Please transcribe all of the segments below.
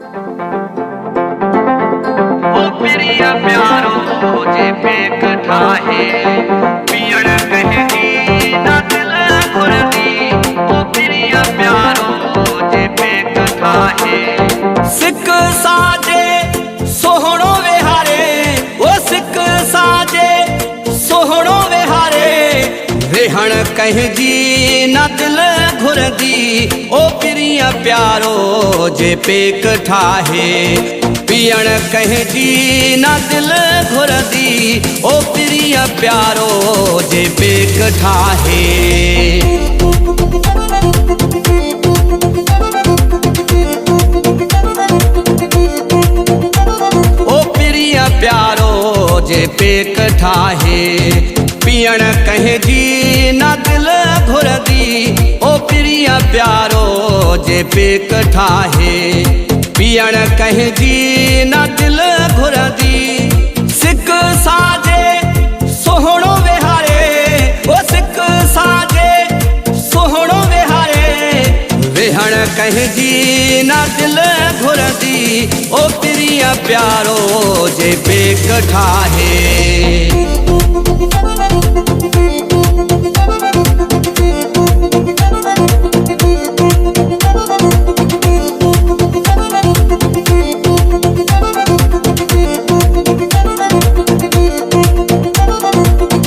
ओ प्रिया प्यारो जे पे कठाहे पियण कहनी ना दिल घुरदी। ओ प्रिया प्यारो जे पे कठाहे सिक साजे सोहणो विहारे, ओ सिक साजे सोहणो विहारे वेहण कहजी ना दिल घुरदी। ओ प्रिया प्यारो जे पेक ठाहे पियण कहजी ना दिल घुरदी। ओ प्रिया प्यारो जे पेक ठाहे प्यारो जे पेक ठाहे पियण कहजी ना दिल घुरदी। ओ प्रिया प्यारो जे पेक ठाहे पियण कहजी ना दिल घुरदी। सिक साजे सोहणो विहारे, ओ सिक साजे सोहणो विहारे वेहण कहजी ना दिल घुरदी। ओ प्रिया प्यारो जे पेक ठाहे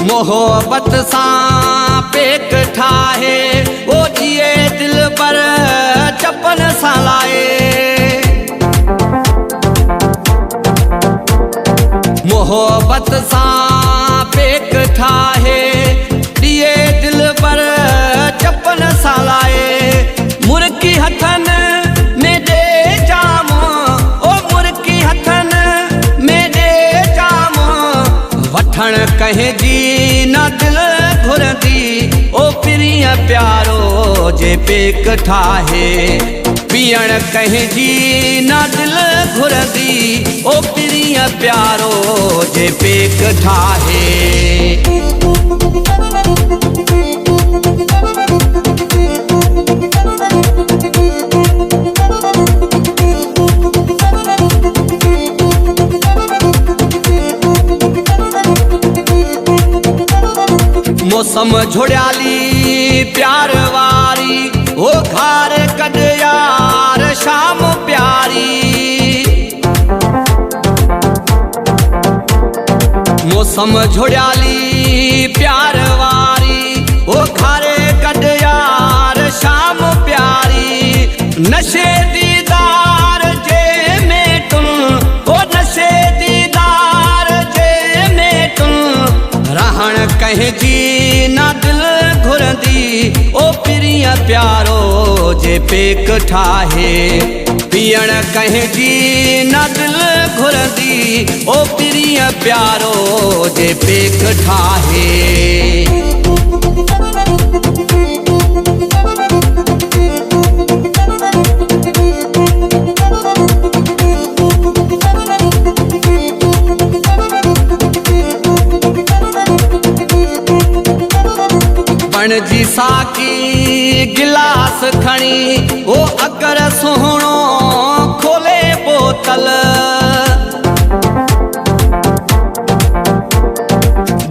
मोहब्बत सां पेक ठाहे ओ जिए दिल पर चपन सां लाए। मोहब्बत सां पेक ठाहे दिए दिल पर चपन सां लाए। मुर्की हथन में दे जाम, ओ मुर्की हथन में दे जाम वठण कहजी ना दिल घुरदी। ओ प्रिया प्यारो जे पेक ठाहे पियण कहजी ना दिल घुरदी। ओ प्रिया प्यारो जे पेक ठाहे मौसम झुड़ियाली प्यार वारी ओ घार कढ यार शाम प्यारी। मौसम झुड़ियाली प्यार वारी ओ घार कढ यार शाम प्यारी। नशे दीदार जे में तुम, ओ नशे दीदार जे में तुम रहण कहजी ना दिल घुरदी। ओ प्रिया प्यारो जे पेक ठाहे पियण कहजी ना दिल घुरदी। ओ प्रिया प्यारो जे पेक ठाहे जी साकी गिलास खणी ओ अगर सोहणो खोले बोतल।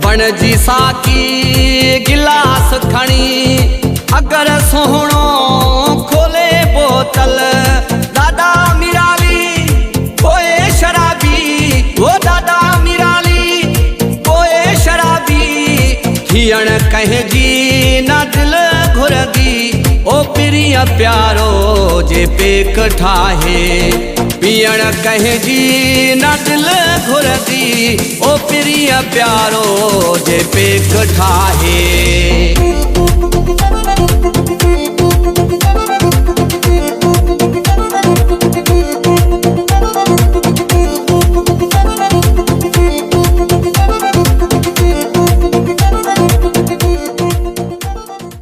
बण जी साकी गिलास खणी अगर सोहणो खोले बोतल। दादा मिराली कोए शराबी, ओ दादा मिराली कोए शराबी थियण कहजी ना दिल घुरदी। ओ प्रिया प्यारो जे पेक ठाहे पियण कहजी ना दिल घुरदी। ओ प्रिया प्यारो जे पेक ठाहे